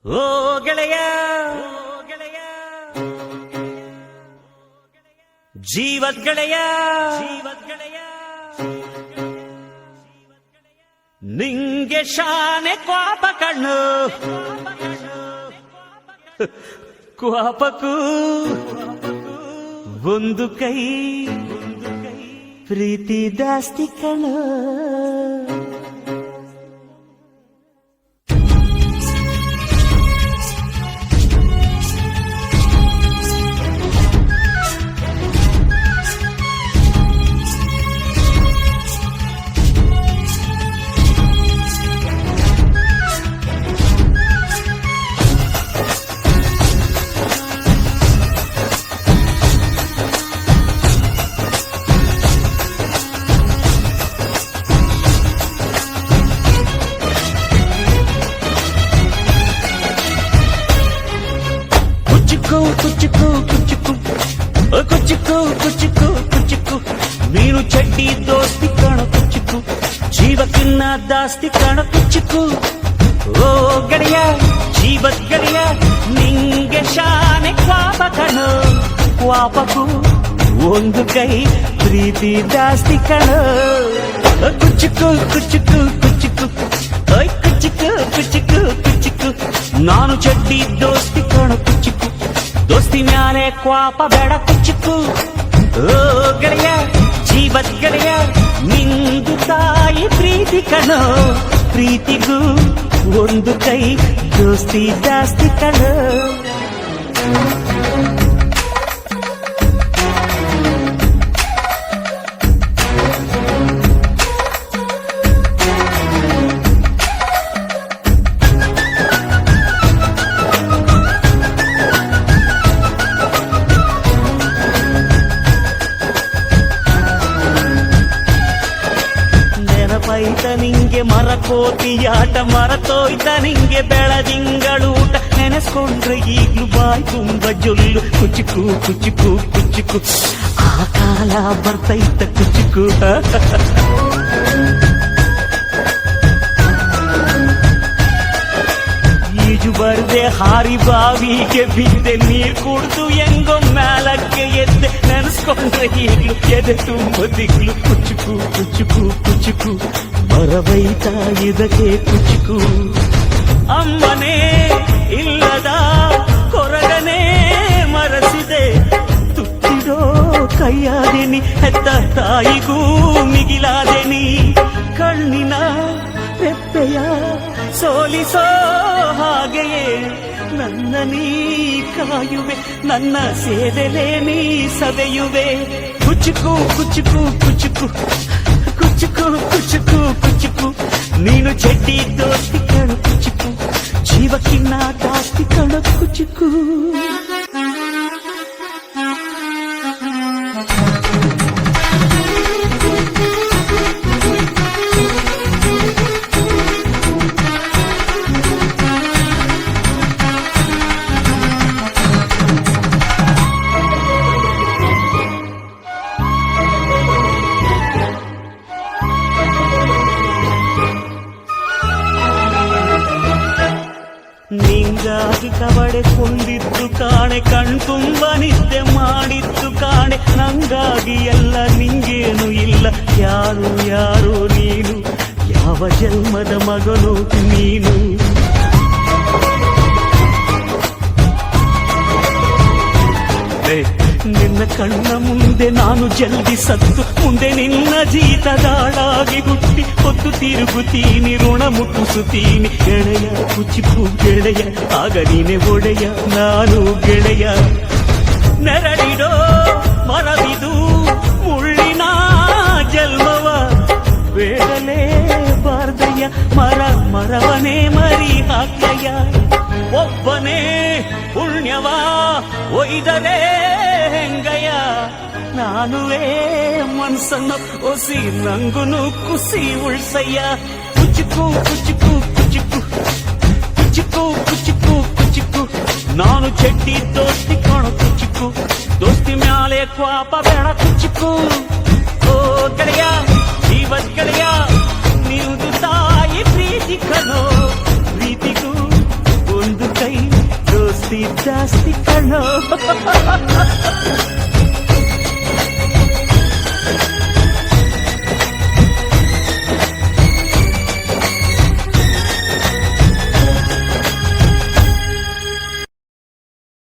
ಓ ಗೆಳೆಯ ಜೀವದ್ ಗೆಳೆಯ ನಿಂಗೆ ಶಾನೆ ಕ್ವಾಪ ಕಣ್ಣು ಕ್ವಾಪಕ್ಕೂ ಒಂದು ಕೈ ಪ್ರೀತಿ ಜಾಸ್ತಿ ಕಣ್ಣು. ಕುಚ್ಚುಕು ಕುಚ್ಚುಕು ಕುಚ್ಚುಕು ಕುಚ್ಚುಕು ಕುಚ್ಚುಕು ನೀನು ಚಡ್ಡಿ ದೋಸ್ತಿ ಕಾಣ ಕುಚ್ಚುಕು ಜೀವಕ್ಕಿನ್ನ ದಾಸ್ತಿ ಕಾಣ ಕುಚ್ಚುಕು. ಓ ಗೆಳೆಯ ಜೀವದ್ ಗೆಳೆಯ ನಿಂಗೆ ಶಾನೆ ಕ್ವಾಪ ಕಣೋ ಕ್ವಾಪಕ್ಕೂ ಒಂದು ಕೈ ಪ್ರೀತಿ ಜಾಸ್ತಿ ಕಣೋ. ಕುಚ್ಚುಕು ಕುಚ್ಚುಕು ಕುಚ್ಚುಕು ಕುಚ್ಚುಕು ಕುಚ್ಚುಕು ಕುಚ್ಚುಕು ನಾನು ಚಡ್ಡಿ ದೋಸ್ತಿ ಕಾಣ ಕುಚ್ಚುಕು ದೋಸ್ತಿ ಮ್ಯಾಲೆ ಕ್ವಾಪ ಬೇಡ ಕುಚ್ಚುಕು. ಓ ಗೆಳೆಯ ಜೀವದ್ ಗೆಳೆಯ ನಿಂದು ತಾಯಿ ಪ್ರೀತಿ ಕಣೋ ಪ್ರೀತಿಗೂ ಒಂದು ಕೈ ದೋಸ್ತಿ ಜಾಸ್ತಿ ಕಣೋ. ನೆನಪೈತ ನಿಂಗೆ ಮರಕೋತಿಯಾಟ ಮರತೋಯ್ತ ನಿಂಗೆ ಬೆಳದಿಂಗಳೂಟ ನೆನೆಸ್ಕೊಂಡ್ರೆ ಈಗ್ಲೂ ಬಾಯ್ ತುಂಬ ಜೊಲ್ಲು ಕುಚ್ಚುಕು ಕುಚ್ಚುಕು ಕುಚ್ಚುಕು ಆ ಕಾಲ ಬರ್ತೈತ ಕುಚ್ಚುಕು. ಈಜು ಬರ್ದೆ ಹಾರಿ ಬಾವಿಗೆ ಬಿದ್ದೆ ನೀರ್ ಕುಡ್ದು ಹೆಂಗೋ ಮ್ಯಾಲಕ್ಕೆ ಎದ್ದೆ ನೆನೆಸ್ಕೊಂಡ್ರೆ ಈಗ್ಲೂ ಎದೆ ತುಂಬ ದಿಗ್ಲು ಕುಚ್ಚುಕು ಕುಚ್ಚುಕು ಕುಚ್ಚುಕು ಮರವೈತ ಇದಕ್ಕೆ ಕುಚ್ಚುಕು. ಅಮ್ಮನೇ ಇಲ್ಲದ ಕೊರಗನೆ ಮರಸಿದೆ ತುತ್ತಿಡೋ ಕೈಯಾದೆನಿ ಹೆತ್ತ ತಾಯಿಗೂ ಮಿಗಿಲಾದೆನಿ ಕಣ್ಣಿನ ರೆಪ್ಪೆಯ ಸೋಲಿಸೋ ಹಾಗೆಯೇ ನನ್ನ ನೀ ಕಾಯುವೆ ನನ್ನ ಸೇದೆಲೆ ನೀ ಸವೆಯುವೆ. ಕುಚ್ಚುಕು ಕುಚ್ಚುಕು ಕುಚ್ಚುಕು ಕುಚ್ಚುಕು ಕುಚ್ಚುಕು ಕುಚ್ಚುಕು ನೀನು ಚಡ್ಡಿ ದೋಸ್ತಿ ಕಣು ಕುಚ್ಚುಕು ಜೀವಕ್ಕಿನ್ನ ಜಾಸ್ತಿ ಕಣು ಕುಚ್ಚುಕು. ನಿಂಗಾಗಿ ಕವಡೆ ಕೊಂದಿದ್ದು ಕಾಣೆ ಕಣ್ತುಂಬ ನಿದ್ದೆ ಮಾಡಿದ್ದು ಕಾಣೆ ನಂಗಾಗಿ ಎಲ್ಲ ನಿಂಗೇನು ಇಲ್ಲ ಯಾರು ಯಾರು ನೀನು ಯಾವ ಜನ್ಮದ ಮಗನು ನೀನು. ನಿನ್ನ ಕಣ್ಣ ಮುಂದೆ ನಾನು ಜಲ್ದಿ ಸತ್ತು ಮುಂದೆ ನಿನ್ನ ಜೀತದಾಳಾಗಿ ಹುಟ್ಟಿ ಹೊತ್ತು ತಿರುಗುತ್ತೀನಿ ಋಣ ಮುಟ್ಟಿಸುತ್ತೀನಿ ಗೆಳೆಯ ಕುಚ್ಚುಕು ಗೆಳೆಯ ಆಗ ನೀನೆ ಒಡೆಯ ನಾನು ಗೆಳೆಯ. ನೆರಳಿಡೋ ಮರವಿದು ಮುಳ್ಳಿನ ಜನ್ಮವ ಬೇಡಲೇ ಬಾರ್ದಯ್ಯ ಮರವನೇ ಮರಿ ಹಾಕಯ್ಯ ಒಬ್ಬನೇ ಪುಣ್ಯವ ಒಯ್ದರೆ ಹೆಂಗಯ್ಯ ನಾನುವೇ ಮನ್ಸನ್ನು ಒಸಿ ನಂಗುನು ಕುಸಿ ಉಳ್ಸಯ್ಯ. ಕುಚ್ಚುಕು ಕುಚ್ಚುಕು ಕುಚ್ಚುಕು ಕುಚ್ಚುಕು ಕುಚ್ಚುಕು ಕುಚ್ಚುಕು ನಾನು ಚಡ್ಡಿ ದೋಸ್ತಿ ಕಾಣೋ ಕುಚ್ಚುಕು ದೋಸ್ತಿ ಮ್ಯಾಲೆ ಕ್ವಾಪ ಬೇಡ ಕುಚ್ಚುಕು. ಓ ಗೆಳೆಯ ಜೀವದ್ ಗೆಳೆಯ ನೀನು ತಾಯಿ ಪ್ರೀತಿ ಕಣೋ ಪ್ರೀತಿಗೂ ಒಂದು ಪ್ರೀತಿ ಜಾಸ್ತಿ ಕಣೋ